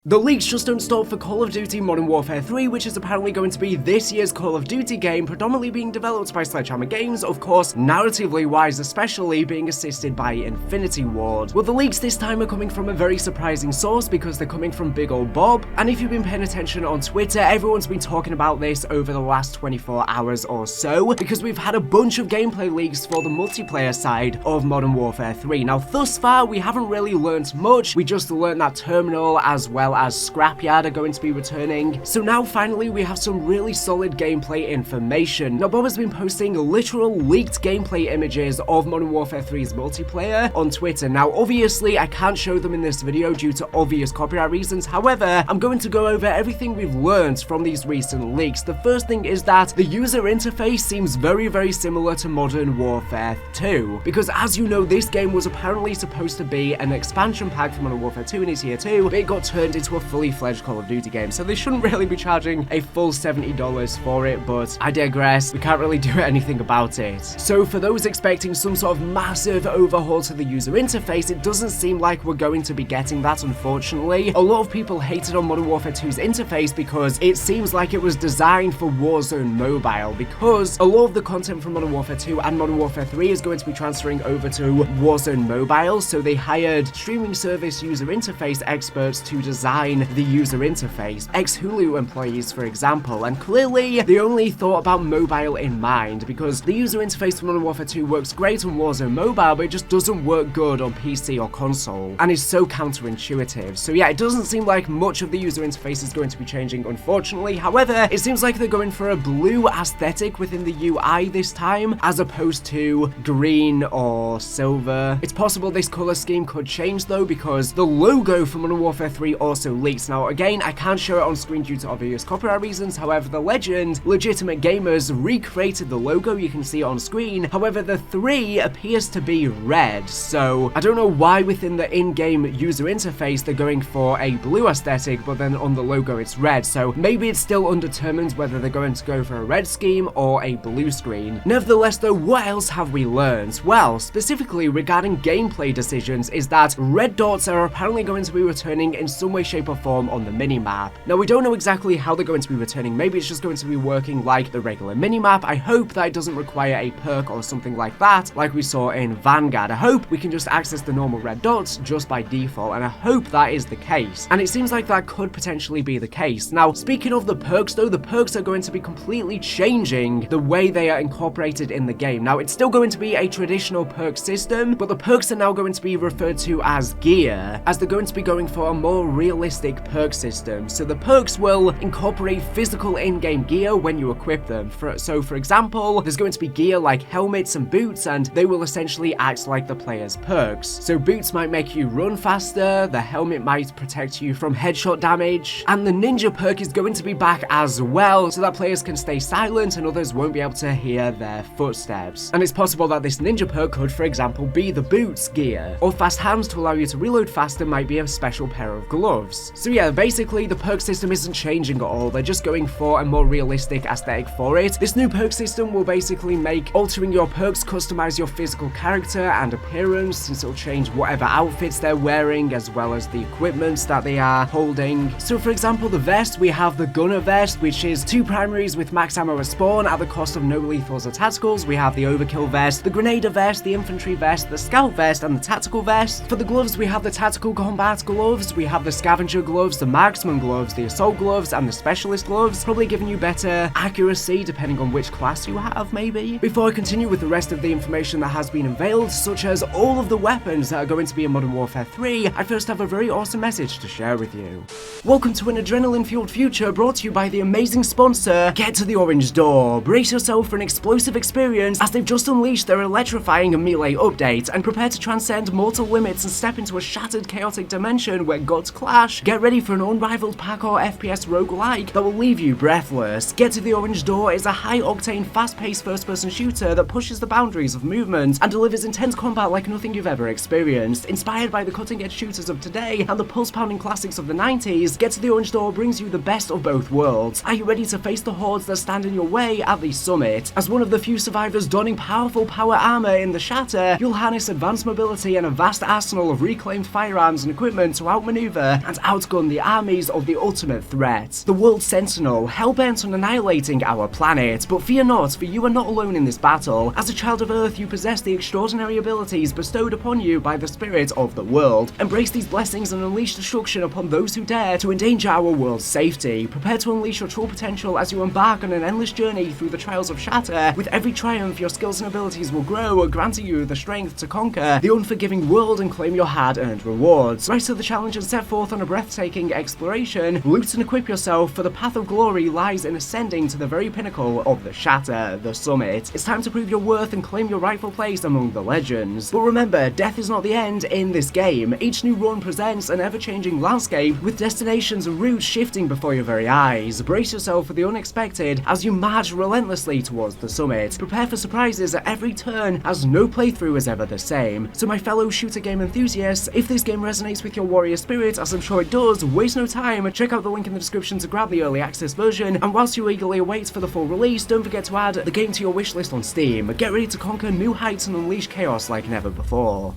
The leaks just don't stop for Call of Duty Modern Warfare 3, which is apparently going to be this year's Call of Duty game, predominantly being developed by SHGames, of course, narratively wise especially, being assisted by Infinity Ward. Well, the leaks this time are coming from a very surprising source because they're coming from Big Ol' Bob, and if you've been paying attention on Twitter, everyone's been talking about this over the last 24 hours or so, because we've had a bunch of gameplay leaks for the multiplayer side of Modern Warfare 3. Now, thus far, we haven't really learnt much, we just learned that Terminal as well as Scrapyard are going to be returning. So now finally we have some really solid gameplay information. Now Bob has been posting literal leaked gameplay images of Modern Warfare 3's multiplayer on Twitter. Now obviously I can't show them in this video due to obvious copyright reasons, however I'm going to go over everything we've learned from these recent leaks. The first thing is that the user interface seems very similar to Modern Warfare 2, because as you know this game was apparently supposed to be an expansion pack for Modern Warfare 2 in its year 2, but it got turned into a fully fledged Call of Duty game, so they shouldn't really be charging a full $70 for it, but I digress, we can't really do anything about it. So for those expecting some sort of massive overhaul to the user interface, it doesn't seem like we're going to be getting that, unfortunately. A lot of people hated on Modern Warfare 2's interface because it seems like it was designed for Warzone Mobile, because a lot of the content from Modern Warfare 2 and Modern Warfare 3 is going to be transferring over to Warzone Mobile, so they hired streaming service user interface experts to design the user interface, ex-Hulu employees for example, and clearly they only thought about mobile in mind, because the user interface for Modern Warfare 2 works great on Warzone Mobile, but it just doesn't work good on PC or console, and is so counterintuitive. So yeah, it doesn't seem like much of the user interface is going to be changing, unfortunately. However, it seems like they're going for a blue aesthetic within the UI this time, as opposed to green or silver. It's possible this color scheme could change though, because the logo for Modern Warfare 3 also leaks. Now again, I can't show it on screen due to obvious copyright reasons, however the legend Legitimate Gamerz recreated the logo, you can see it on screen. However, the 3 appears to be red, so I don't know why within the in-game user interface they're going for a blue aesthetic, but then on the logo it's red, so maybe it's still undetermined whether they're going to go for a red scheme or a blue screen. Nevertheless though, what else have we learned? Well, specifically regarding gameplay decisions is that red dots are apparently going to be returning in some way, shape or form on the minimap. Now we don't know exactly how they're going to be returning, maybe it's just going to be working like the regular minimap. I hope that it doesn't require a perk or something like that, like we saw in Vanguard. I hope we can just access the normal red dots just by default, and I hope that is the case, and it seems like that could potentially be the case. Now speaking of the perks though, the perks are going to be completely changing the way they are incorporated in the game. Now it's still going to be a traditional perk system, but the perks are now going to be referred to as gear, as they're going to be going for a more realistic perk system. So the perks will incorporate physical in-game gear when you equip them. So for example, there's going to be gear like helmets and boots, and they will essentially act like the player's perks. So boots might make you run faster, the helmet might protect you from headshot damage, and the ninja perk is going to be back as well, so that players can stay silent and others won't be able to hear their footsteps. And it's possible that this ninja perk could, for example, be the boots gear, or fast hands to allow you to reload faster might be a special pair of gloves. So yeah, basically the perk system isn't changing at all, they're just going for a more realistic aesthetic for it. This new perk system will basically make altering your perks customize your physical character and appearance, since it'll change whatever outfits they're wearing as well as the equipment that they are holding. So for example, the vest, we have the gunner vest, which is 2 primaries with max ammo at spawn at the cost of no lethals or tacticals. We have the overkill vest, the grenader vest, the infantry vest, the scout vest, and the tactical vest. For the gloves, we have the tactical combat gloves, we have the scavenger gloves, the marksman gloves, the assault gloves, and the specialist gloves, probably giving you better accuracy depending on which class you have, maybe. Before I continue with the rest of the information that has been unveiled, such as all of the weapons that are going to be in Modern Warfare 3, I first have a very awesome message to share with you. Welcome to an adrenaline-fueled future brought to you by the amazing sponsor, Get to the Orange Door. Brace yourself for an explosive experience as they've just unleashed their electrifying Melee update, and prepare to transcend mortal limits and step into a shattered chaotic dimension where gods clash. Get ready for an unrivaled parkour FPS roguelike that will leave you breathless. Get to the Orange Door is a high-octane, fast-paced first-person shooter that pushes the boundaries of movement and delivers intense combat like nothing you've ever experienced. Inspired by the cutting-edge shooters of today and the pulse-pounding classics of the 90s, Get to the Orange Door brings you the best of both worlds. Are you ready to face the hordes that stand in your way at the summit? As one of the few survivors donning powerful power armor in the Shatter, you'll harness advanced mobility and a vast arsenal of reclaimed firearms and equipment to outmaneuver and outgun the armies of the ultimate threat, the World Sentinel, hell-bent on annihilating our planet. But fear not, for you are not alone in this battle. As a child of Earth, you possess the extraordinary abilities bestowed upon you by the spirit of the world. Embrace these blessings and unleash destruction upon those who dare to endanger our world's safety. Prepare to unleash your true potential as you embark on an endless journey through the trials of Shatter. With every triumph, your skills and abilities will grow, granting you the strength to conquer the unforgiving world and claim your hard-earned rewards. Rise to the challenge and set forth on a breathtaking exploration. Loot and equip yourself, for the path of glory lies in ascending to the very pinnacle of the Shatter, the summit. It's time to prove your worth and claim your rightful place among the legends. But remember, death is not the end in this game. Each new run presents an ever-changing landscape, with destinations and routes shifting before your very eyes. Brace yourself for the unexpected as you march relentlessly towards the summit. Prepare for surprises at every turn, as no playthrough is ever the same. So my fellow shooter game enthusiasts, if this game resonates with your warrior spirit, as I'm sure it does, waste no time, check out the link in the description to grab the early access version, and whilst you eagerly await for the full release, don't forget to add the game to your wishlist on Steam. Get ready to conquer new heights and unleash chaos like never before.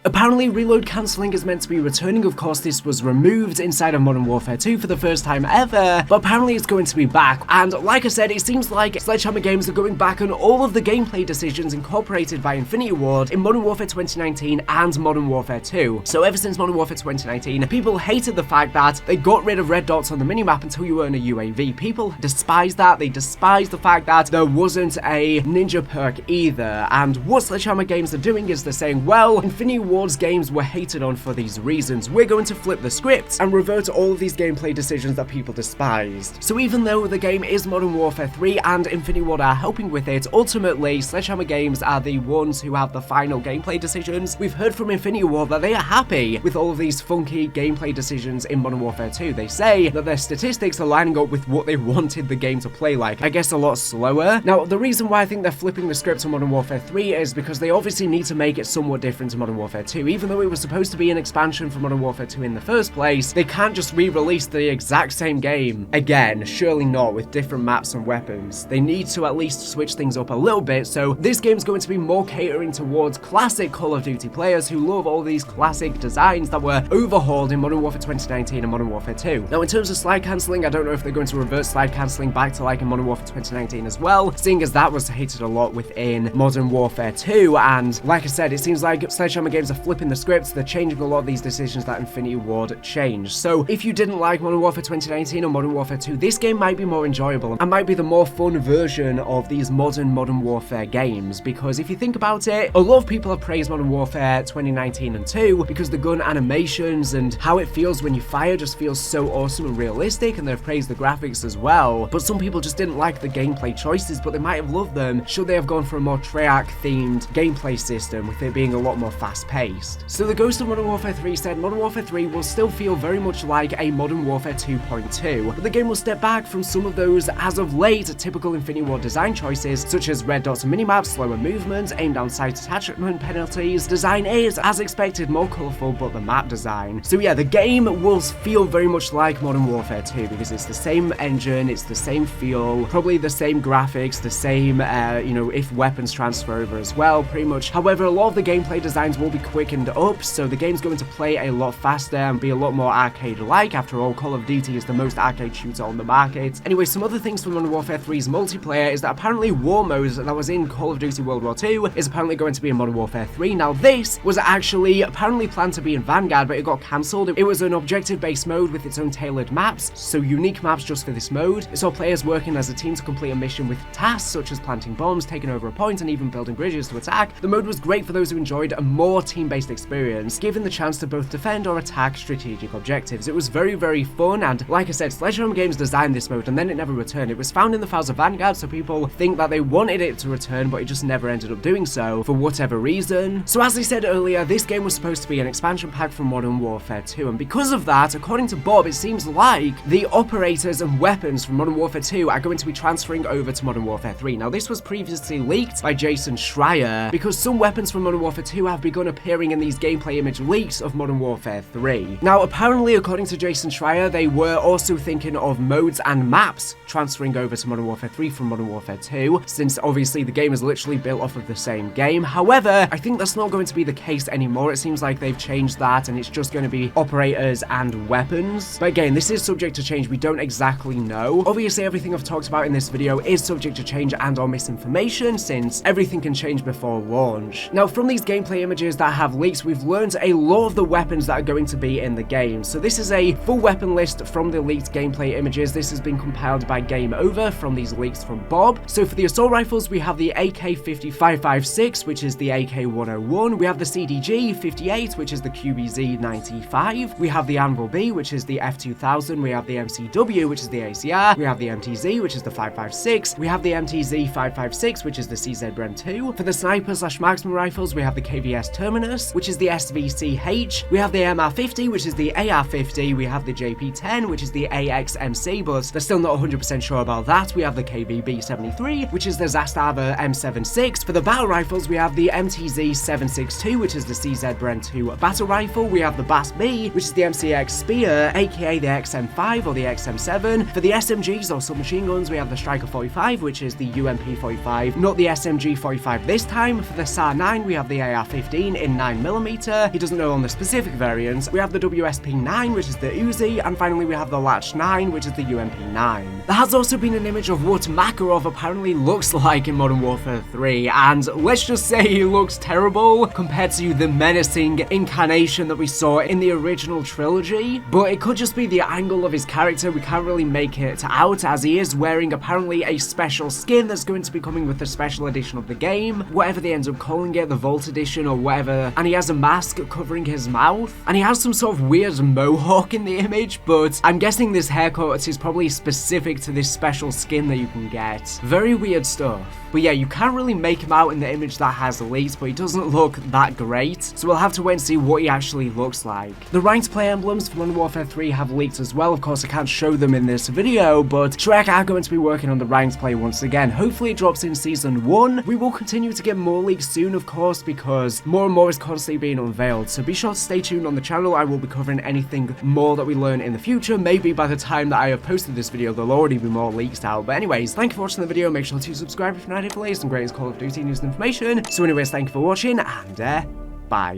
Apparently, reload cancelling is meant to be returning. Of course, this was removed inside of Modern Warfare 2 for the first time ever, but apparently it's going to be back. And like I said, it seems like SHGames are going back on all of the gameplay decisions incorporated by Infinity Ward in Modern Warfare 2019 and Modern Warfare 2. So ever since Modern Warfare 2019, people hated the fact that they got rid of red dots on the minimap until you earn a UAV. People despise that. They despise the fact that there wasn't a ninja perk either. And what SHGames are doing is they're saying, well, Infinity Ward's games were hated on for these reasons. We're going to flip the script and revert all of these gameplay decisions that people despised. So even though the game is Modern Warfare 3 and Infinity Ward are helping with it, ultimately SHGames are the ones who have the final gameplay decisions. We've heard from Infinity Ward that they are happy with all of these funky gameplay decisions in Modern Warfare 2. They say that their statistics are lining up with what they wanted the game to play like. I guess a lot slower. Now, the reason why I think they're flipping the script on Modern Warfare 3 is because they obviously need to make it somewhat different to Modern Warfare 2. Even though it was supposed to be an expansion for Modern Warfare 2 in the first place, they can't just re-release the exact same game again. Surely not, with different maps and weapons. They need to at least switch things up a little bit, so this game's going to be more catering towards classic Call of Duty players who love all these classic designs that were overhauled in Modern Warfare 2019 and Modern Warfare 2. Now, in terms of slide cancelling, I don't know if they're going to revert slide cancelling back to like in Modern Warfare 2019 as well, seeing as that was hated a lot within Modern Warfare 2, and like I said, it seems like SHGames are flipping the script. They're changing a lot of these decisions that Infinity Ward changed. So if you didn't like Modern Warfare 2019 or Modern Warfare 2, this game might be more enjoyable and might be the more fun version of these Modern Warfare games, because if you think about it, a lot of people have praised Modern Warfare 2019 and 2 because the gun animations and how it feels when you fire just feels so awesome and realistic, and they've praised the graphics as well. But some people just didn't like the gameplay choices, but they might have loved them should they have gone for a more Treyarch themed gameplay system, with it being a lot more fast paced. So the Ghost of Modern Warfare 3 said Modern Warfare 3 will still feel very much like a Modern Warfare 2.2, but the game will step back from some of those, as of late, typical Infinity Ward design choices, such as red dots and minimaps, slower movement, aim down sight attachment penalties. Design is, as expected, more colourful, but the map design. So yeah, the game will feel very much like Modern Warfare 2, because it's the same engine, it's the same feel, probably the same graphics, the same, if weapons transfer over as well, pretty much. However, a lot of the gameplay designs will be quickened up, so the game's going to play a lot faster and be a lot more arcade-like. After all, Call of Duty is the most arcade shooter on the market. Anyway, some other things from Modern Warfare 3's multiplayer is that apparently War Mode that was in Call of Duty World War II is apparently going to be in Modern Warfare 3. Now, this was actually apparently planned to be in Vanguard, but it got cancelled. It was an objective-based mode with its own tailored maps, so unique maps just for this mode. It saw players working as a team to complete a mission with tasks such as planting bombs, taking over a point, and even building bridges to attack. The mode was great for those who enjoyed a more team-based experience, given the chance to both defend or attack strategic objectives. It was very, very fun, and like I said, SHGames designed this mode and then it never returned. It was found in the files of Vanguard, so people think that they wanted it to return, but it just never ended up doing so for whatever reason. So as I said earlier, this game was supposed to be an expansion pack from Modern Warfare 2, and because of that, according to Bob, it seems like the operators and weapons from Modern Warfare 2 are going to be transferring over to Modern Warfare 3. Now, this was previously leaked by Jason Schreier, because some weapons from Modern Warfare 2 have begun appearing appearing in these gameplay image leaks of Modern Warfare 3. Now, apparently, according to Jason Schreier, they were also thinking of modes and maps transferring over to Modern Warfare 3 from Modern Warfare 2, since obviously the game is literally built off of the same game. However, I think that's not going to be the case anymore. It seems like they've changed that and it's just going to be operators and weapons. But again, this is subject to change. We don't exactly know. Obviously, everything I've talked about in this video is subject to change and or misinformation, since everything can change before launch. Now, from these gameplay images that have leaks, we've learned a lot of the weapons that are going to be in the game. So this is a full weapon list from the leaked gameplay images. This has been compiled by Game Over from these leaks from Bob. So for the assault rifles, we have the AK-556, which is the AK-101. We have the CDG-58, which is the QBZ-95. We have the Anvil B, which is the F-2000. We have the MCW, which is the ACR. We have the MTZ, which is the 556. We have the MTZ-556, which is the CZ-BREM-2. For the sniper/marksman rifles, we have the KVS Terminus, which is the SVCH. We have the MR-50, which is the AR-50. We have the JP-10, which is the AXMC, but they're still not 100% sure about that. We have the KVB-73, which is the Zastava M76. For the battle rifles, we have the MTZ-762, which is the CZ-BREM-2 battle rifle. We have the BAS-B, which is the MCX Spear, aka the XM5 or the XM7. For the SMGs or submachine guns, we have the Striker 45, which is the UMP 45, not the SMG 45 this time. For the SAR-9, we have the AR-15 in 9mm. He doesn't know on the specific variants. We have the WSP-9, which is the Uzi, and finally we have the Latch-9, which is the UMP-9. There has also been an image of what Makarov apparently looks like in Modern Warfare 3, and let's just say he looks terrible compared to the menacing incarnation that we saw in the original trilogy. But it could just be the angle of his character. We can't really make it out, as he is wearing apparently a special skin that's going to be coming with the special edition of the game, whatever they end up calling it, the Vault Edition or whatever, and he has a mask covering his mouth, and he has some sort of weird mohawk in the image, but I'm guessing this haircut is probably specific to this special skin that you can get. Very weird stuff. But yeah, you can't really make him out in the image that has leaked, but he doesn't look that great, so we'll have to wait and see what he actually looks like. The ranked play emblems for Modern Warfare 3 have leaked as well. Of course, I can't show them in this video, but Treyarch are going to be working on the ranked play once again. Hopefully it drops in Season 1. We will continue to get more leaks soon, of course, because more and more is constantly being unveiled, so be sure to stay tuned on the channel. I will be covering anything more that we learn in the future. Maybe by the time that I have posted this video, there'll already be more leaks out. But anyways, thank you for watching the video. Make sure to subscribe if you're not here for the latest and greatest Call of Duty news and information. So anyways, thank you for watching, and bye.